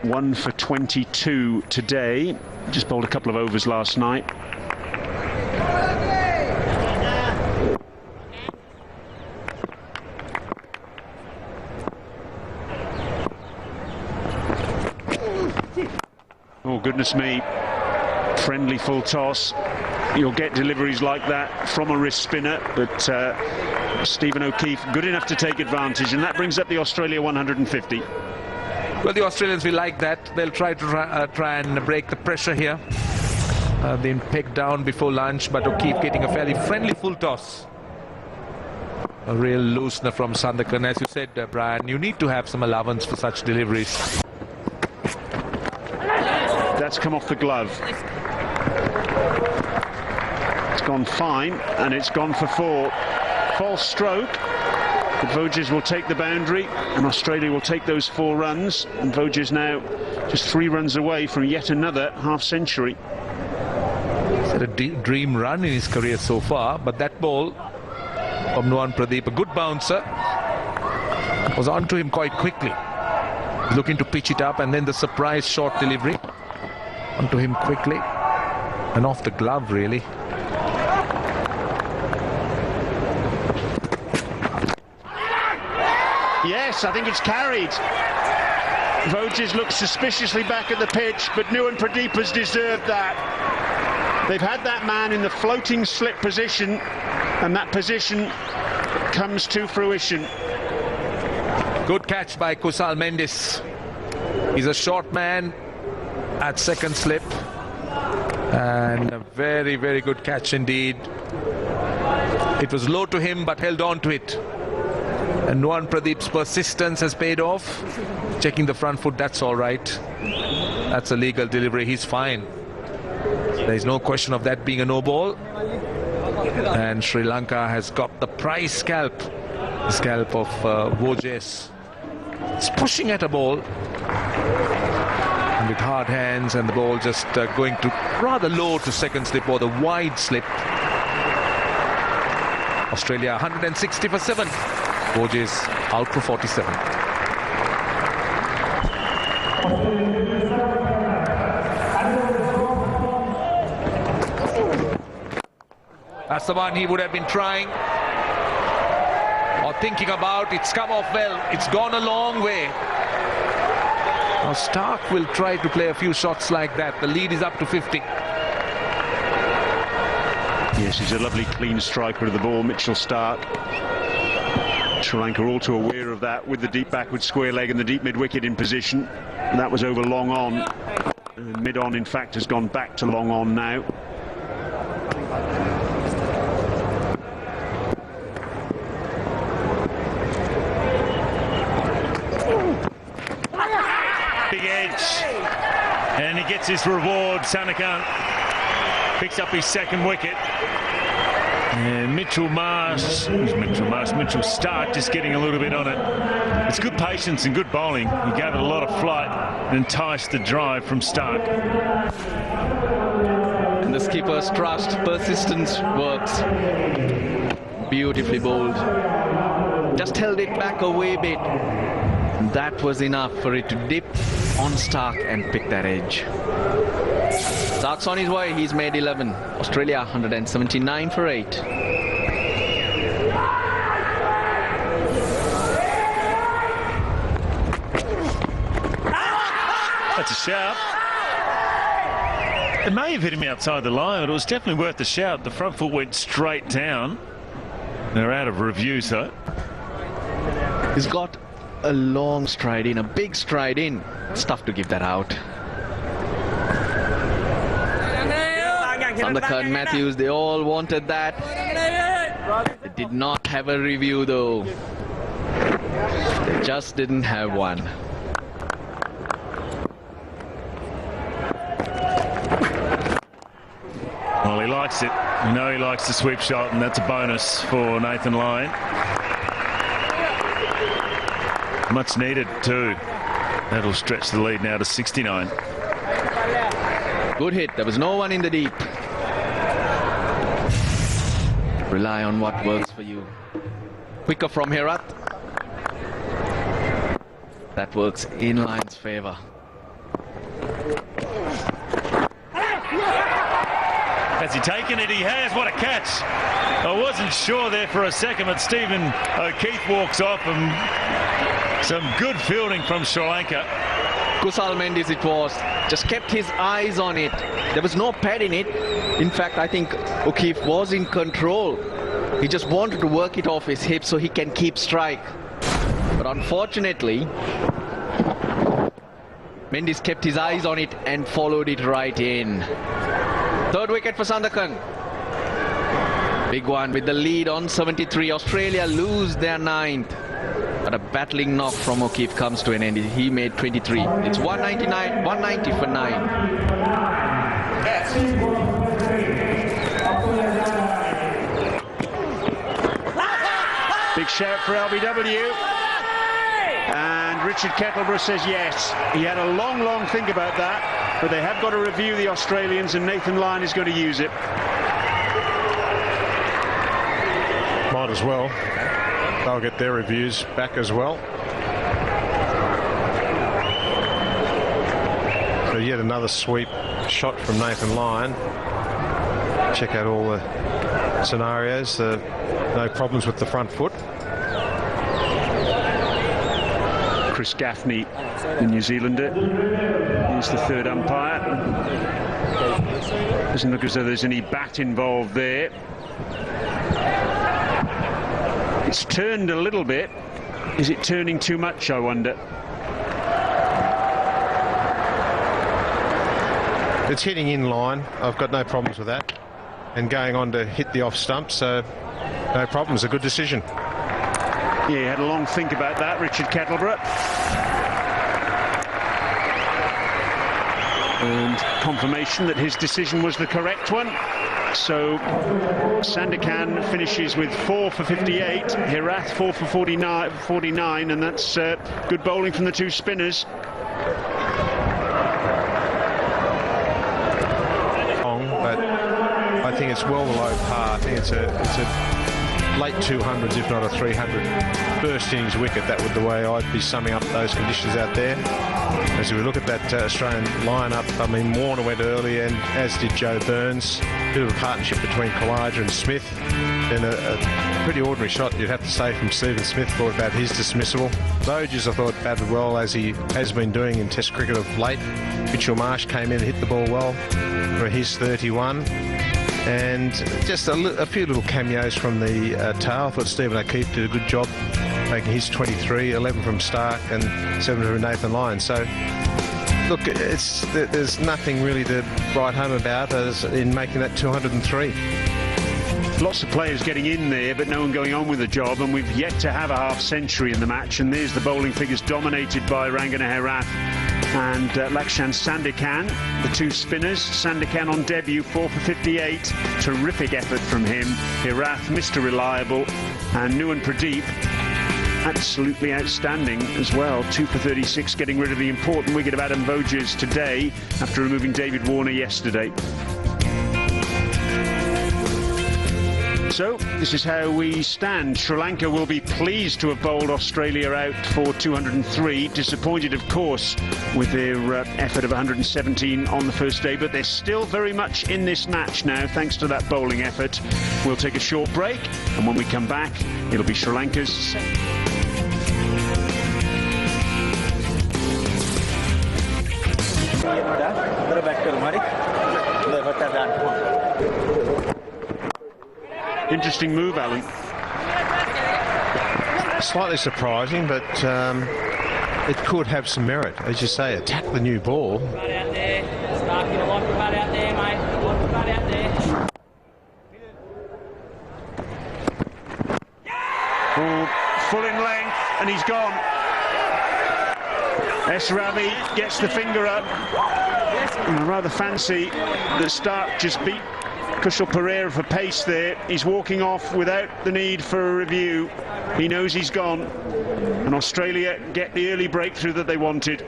1 for 22 today. Just bowled a couple of overs last night. Oh, goodness me. Friendly full toss. You'll get deliveries like that from a wrist spinner, but Stephen O'Keefe good enough to take advantage, and that brings up the Australia 150. Well, the Australians will like that. They'll try and break the pressure here. Been pegged down before lunch, but O'Keefe getting a fairly friendly full toss. A real loosener from Sandakan. As you said, Brian, you need to have some allowance for such deliveries. That's come off the glove. It's gone fine, and it's gone for 4. False stroke. But Voges will take the boundary, and Australia will take those 4 runs. And Voges now just 3 runs away from yet another half-century. He's had a dream run in his career so far, but that ball from Nuwan Pradeep, a good bouncer, was onto him quite quickly. Looking to pitch it up, and then the surprise short delivery onto him quickly and off the glove, really. Yes, I think it's carried. Voges looks suspiciously back at the pitch, but Nuwan Pradeep has deserved that. They've had that man in the floating slip position, and that position comes to fruition. Good catch by Kusal Mendis. He's a short man at second slip, and a very, very good catch indeed. It was low to him, but held on to it. And Nuwan Pradeep's persistence has paid off. Checking the front foot, that's all right. That's a legal delivery, he's fine. There's no question of that being a no ball. And Sri Lanka has got the prize scalp. The scalp of Voges. It's pushing at a ball with hard hands, and the ball just going to rather low to second slip, or the wide slip. Australia 160 for 7. Voges out for 47. That's the one he would have been trying or thinking about. It's come off well. It's gone a long way. Now Stark will try to play a few shots like that. The lead is up to 50. Yes, he's a lovely clean striker of the ball, Mitchell Stark. Sri Lanka all too aware of that, with the deep backward square leg and the deep mid-wicket in position. And that was over long on. And mid-on, in fact, has gone back to long on now. Big edge. And he gets his reward. Sandakan picks up his second wicket. And Mitchell Stark just getting a little bit on it. It's good patience and good bowling. He gave it a lot of flight and enticed the drive from Stark. And the skipper's trust, persistence works. Beautifully bowled. Just held it back a wee bit. That was enough for it to dip on Stark and pick that edge. Stark's on his way, he's made 11. Australia 179 for 8. That's a shout. It may have hit him outside the line, but it was definitely worth the shout. The front foot went straight down. They're out of reviews though. He's got a long stride in, a big stride in. It's tough to give that out. Sandakan, Matthews, they all wanted that. They did not have a review though. They just didn't have one. Well, he likes it. You know he likes the sweep shot, and that's a bonus for Nathan Lyon. Much needed too. That'll stretch the lead now to 69. Good hit. There was no one in the deep. Rely on what works for you. Quicker from Herat. That works in Lion's favour. Has he taken it? He has. What a catch. I wasn't sure there for a second, but Stephen O'Keefe walks off, and some good fielding from Sri Lanka. Kusal Mendis it was. Just kept his eyes on it. There was no pad in it. In fact, I think O'Keefe was in control. He just wanted to work it off his hip so he can keep strike. But unfortunately, Mendis kept his eyes on it and followed it right in. Third wicket for Sandakan. Big one with the lead on 73. Australia lose their 9th. But a battling knock from O'Keefe comes to an end. He made 23. It's 199, 190 for 9. Big shout for LBW. And Richard Kettleborough says yes. He had a long think about that, but they have got to review the Australians, and Nathan Lyon is going to use it. Might as well. They'll get their reviews back as well. So yet another sweep shot from Nathan Lyon. Check out all the scenarios. No problems with the front foot. Chris Gaffney, the New Zealander, is the third umpire. Doesn't look as though there's any bat involved there. It's turned a little bit. Is it turning too much, I wonder? It's hitting in line. I've got no problems with that. And going on to hit the off stump, so no problems. A good decision. Yeah, he had a long think about that, Richard Kettleborough. And confirmation that his decision was the correct one. So Sandakan finishes with 4 for 58, Hirath 4 for 49, and that's good bowling from the two spinners. But I think it's well below par. I think it's a late 200s, if not a 300 first innings wicket. That would the way I'd be summing up those conditions out there. As we look at that Australian lineup, I mean, Warner went early, and as did Joe Burns. Bit of a partnership between Kalijah and Smith. Then a pretty ordinary shot, you'd have to say, from Stephen Smith for about his dismissal. Voges, I thought, batted well, as he has been doing in Test cricket of late. Mitchell Marsh came in and hit the ball well for his 31. And just a few little cameos from the tail. I thought Stephen O'Keefe did a good job making his 23, 11 from Stark and 7 from Nathan Lyon. So, look, there's nothing really to write home about as in making that 203. Lots of players getting in there, but no one going on with the job, and we've yet to have a half-century in the match. And there's the bowling figures dominated by Rangana Herath and Lakshan Sandakan, the two spinners. Sandakan on debut, 4 for 58. Terrific effort from him. Herath, Mr. Reliable, and Nuwan Pradeep, absolutely outstanding as well. 2 for 36, getting rid of the important wicket of Adam Voges today after removing David Warner yesterday. So this is how we stand. Sri Lanka will be pleased to have bowled Australia out for 203. Disappointed, of course, with their effort of 117 on the first day, but they're still very much in this match now, thanks to that bowling effort. We'll take a short break, and when we come back, it'll be Sri Lanka's interesting move, Alan. Slightly surprising, but it could have some merit. As you say, attack the new ball. Full in length, and he's gone. S. Ravi gets the finger up. And I rather fancy that Stark just beat Kushal Perera for pace there. He's walking off without the need for a review. He knows he's gone. And Australia get the early breakthrough that they wanted.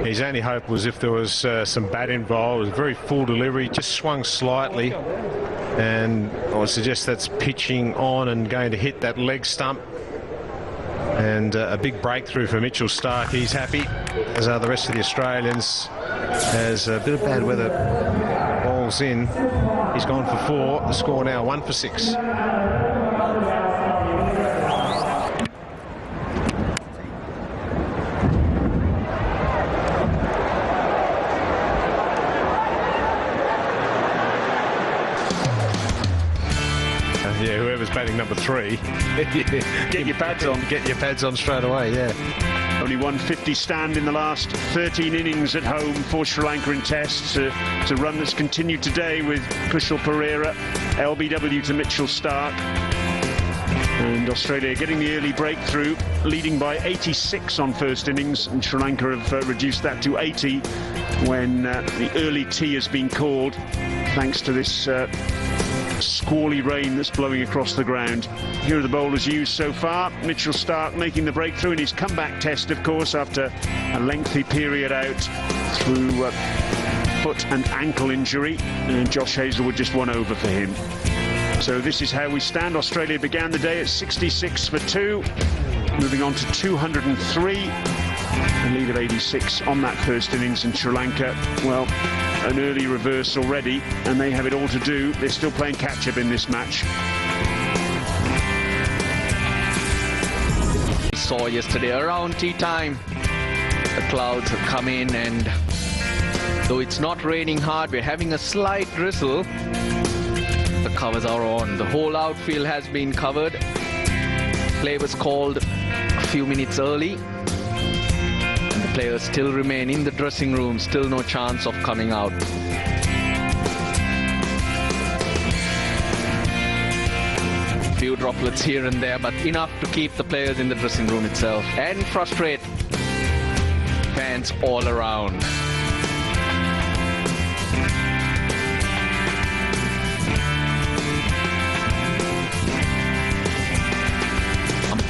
His only hope was if there was some bat involved. It was a very full delivery, just swung slightly. And I would suggest that's pitching on and going to hit that leg stump. And a big breakthrough for Mitchell Stark. He's happy, as are the rest of the Australians. as a bit of bad weather bowls in. He's gone for 4. The score now 1 for 6. Yeah, whoever's batting number 3, Get your pads on. Get your pads on straight away, yeah. Only 150 stand in the last 13 innings at home for Sri Lanka in tests. It's a run that's continued today with Kushal Perera, LBW to Mitchell Starc. And Australia getting the early breakthrough, leading by 86 on first innings, and Sri Lanka have reduced that to 80 when the early tea has been called, thanks to this squally rain that's blowing across the ground. Here are the bowlers used so far. Mitchell Starc making the breakthrough in his comeback test, of course, after a lengthy period out through foot and ankle injury, and Josh Hazlewood just 1 over for him. So this is how we stand. Australia began the day at 66 for 2, moving on to 203, a lead of 86 on that first innings, and Sri Lanka, well, an early reverse already, and they have it all to do. They're still playing catch-up in this match. We saw yesterday around tea time, the clouds have come in, and though it's not raining hard, we're having a slight drizzle. The covers are on. The whole outfield has been covered. Play was called a few minutes early. And the players still remain in the dressing room. Still no chance of coming out. Few droplets here and there, but enough to keep the players in the dressing room itself and frustrate fans all around.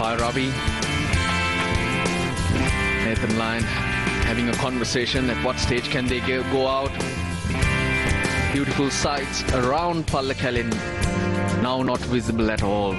Ravi, Nathan Lyon having a conversation at what stage can they go out. Beautiful sights around Pallakal, now not visible at all.